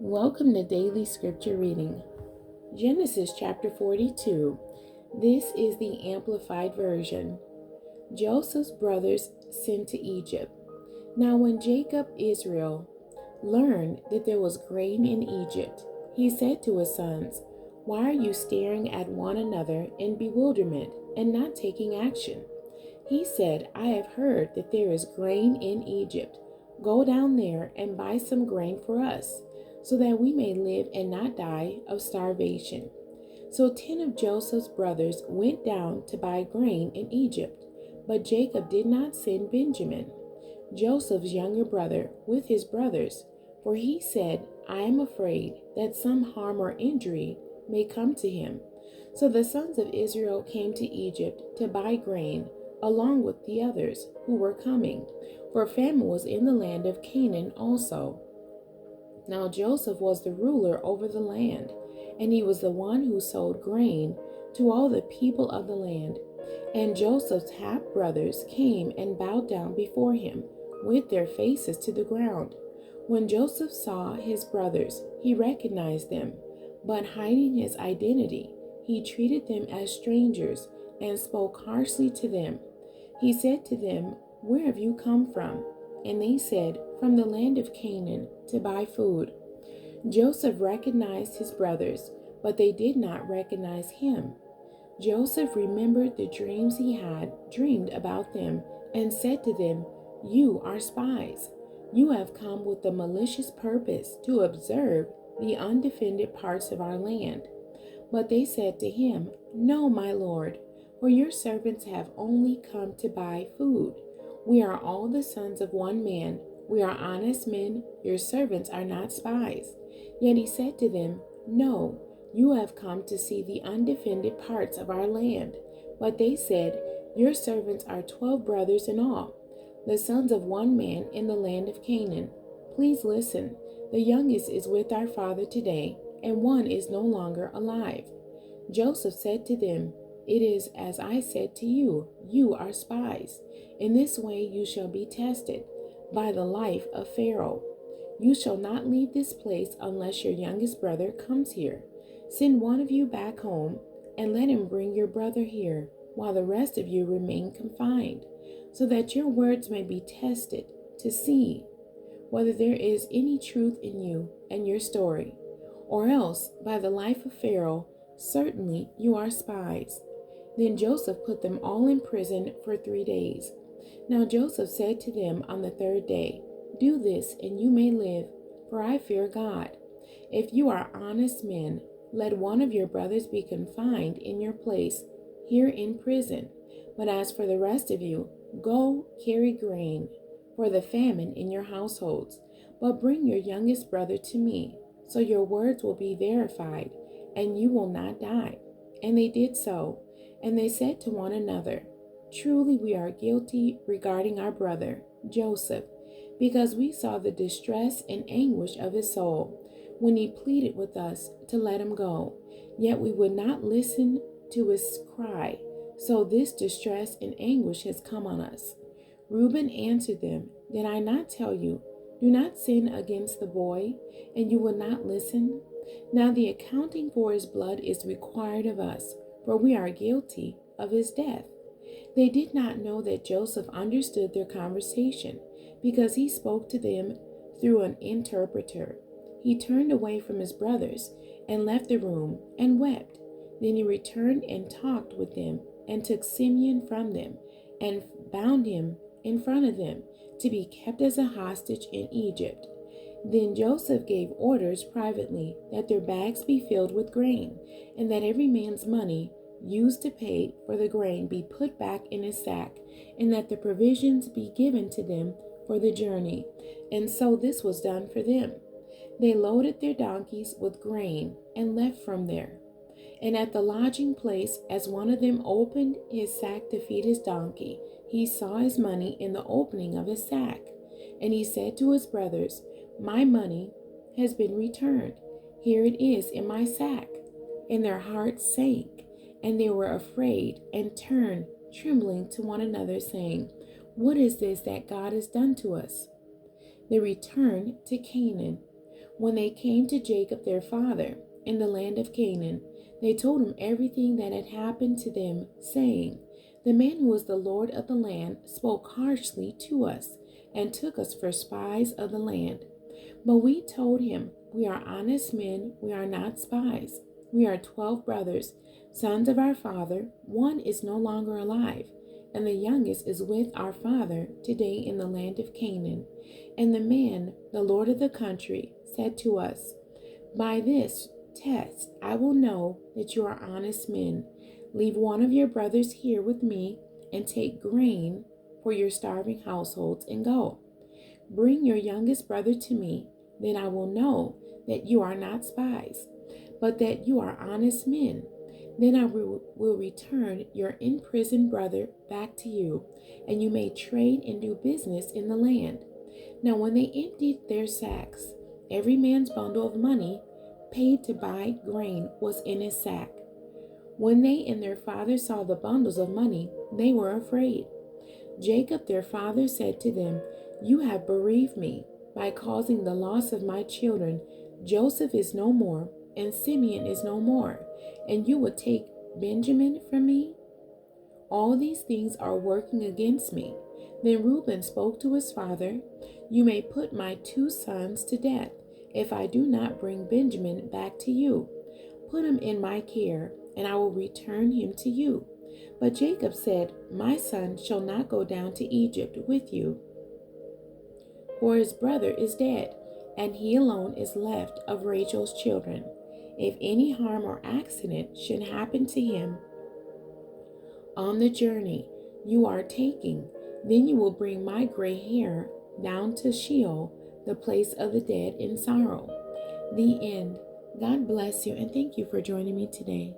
Welcome to Daily Scripture Reading. Genesis chapter 42. This is the Amplified Version. Joseph's brothers sent to Egypt. Now when Jacob, Israel, learned that there was grain in Egypt, he said to his sons, "Why are you staring at one another in bewilderment and not taking action?" He said, "I have heard that there is grain in Egypt. Go down there and buy some grain for us, so that we may live and not die of starvation." So 10 of Joseph's brothers went down to buy grain in Egypt, but Jacob did not send Benjamin, Joseph's younger brother, with his brothers, for he said, "I am afraid that some harm or injury may come to him." So the sons of Israel came to Egypt to buy grain along with the others who were coming, for famine was in the land of Canaan also. Now Joseph was the ruler over the land, and he was the one who sold grain to all the people of the land. And Joseph's half-brothers came and bowed down before him with their faces to the ground. When Joseph saw his brothers, he recognized them, but hiding his identity, he treated them as strangers and spoke harshly to them. He said to them, "Where have you come from?" And they said, "From the land of Canaan, to buy food." Joseph recognized his brothers, but they did not recognize him. Joseph remembered the dreams he had dreamed about them and said to them, "You are spies. You have come with a malicious purpose to observe the undefended parts of our land." But they said to him, "No, my lord, for your servants have only come to buy food. We are all the sons of one man. We are honest men. Your servants are not spies." Yet he said to them, "No, you have come to see the undefended parts of our land." But they said, "Your servants are 12 brothers in all, the sons of one man in the land of Canaan. Please listen. The youngest is with our father today, and one is no longer alive." Joseph said to them, "It is as I said to you, you are spies. In this way you shall be tested by the life of Pharaoh. You shall not leave this place unless your youngest brother comes here. Send one of you back home and let him bring your brother here, while the rest of you remain confined, so that your words may be tested to see whether there is any truth in you and your story. Or else, by the life of Pharaoh, certainly you are spies." Then Joseph put them all in prison for 3 days. Now Joseph said to them on the third day, "Do this, and you may live, for I fear God. If you are honest men, let one of your brothers be confined in your place here in prison. But as for the rest of you, go carry grain for the famine in your households. But bring your youngest brother to me, so your words will be verified, and you will not die." And they did so. And they said to one another, "Truly we are guilty regarding our brother Joseph, because we saw the distress and anguish of his soul when he pleaded with us to let him go. Yet we would not listen to his cry. So this distress and anguish has come on us." Reuben answered them, "Did I not tell you, do not sin against the boy, and you will not listen? Now the accounting for his blood is required of us, for we are guilty of his death." They did not know that Joseph understood their conversation, because he spoke to them through an interpreter. He turned away from his brothers and left the room and wept. Then he returned and talked with them and took Simeon from them and bound him in front of them to be kept as a hostage in Egypt. Then Joseph gave orders privately that their bags be filled with grain, and that every man's money used to pay for the grain be put back in his sack, and that the provisions be given to them for the journey. And so this was done for them. They loaded their donkeys with grain and left from there. And at the lodging place, as one of them opened his sack to feed his donkey, he saw his money in the opening of his sack. And he said to his brothers, "My money has been returned. Here it is in my sack." And their hearts sank, and they were afraid and turned trembling to one another, saying, "What is this that God has done to us?" They returned to Canaan. When they came to Jacob their father in the land of Canaan, they told him everything that had happened to them, saying, "The man who was the Lord of the land spoke harshly to us and took us for spies of the land. But we told him, 'We are honest men, we are not spies. We are 12 brothers, sons of our father. One is no longer alive, and the youngest is with our father today in the land of Canaan.' And the man, the Lord of the country, said to us, 'By this test I will know that you are honest men. Leave one of your brothers here with me and take grain for your starving households and go. Bring your youngest brother to me, then I will know that you are not spies, but that you are honest men. Then I will return your imprisoned brother back to you, and you may trade and do business in the land.' Now when they emptied their sacks, every man's bundle of money paid to buy grain was in his sack. When they and their father saw the bundles of money, they were afraid. Jacob their father said to them, 'You have bereaved me by causing the loss of my children. Joseph is no more, and Simeon is no more, and you will take Benjamin from me? All these things are working against me.' Then Reuben spoke to his father, 'You may put my 2 sons to death if I do not bring Benjamin back to you. Put him in my care, and I will return him to you.' But Jacob said, 'My son shall not go down to Egypt with you, for his brother is dead, and he alone is left of Rachel's children. If any harm or accident should happen to him on the journey you are taking, then you will bring my gray hair down to Sheol, the place of the dead, in sorrow.'" The end. God bless you, and thank you for joining me today.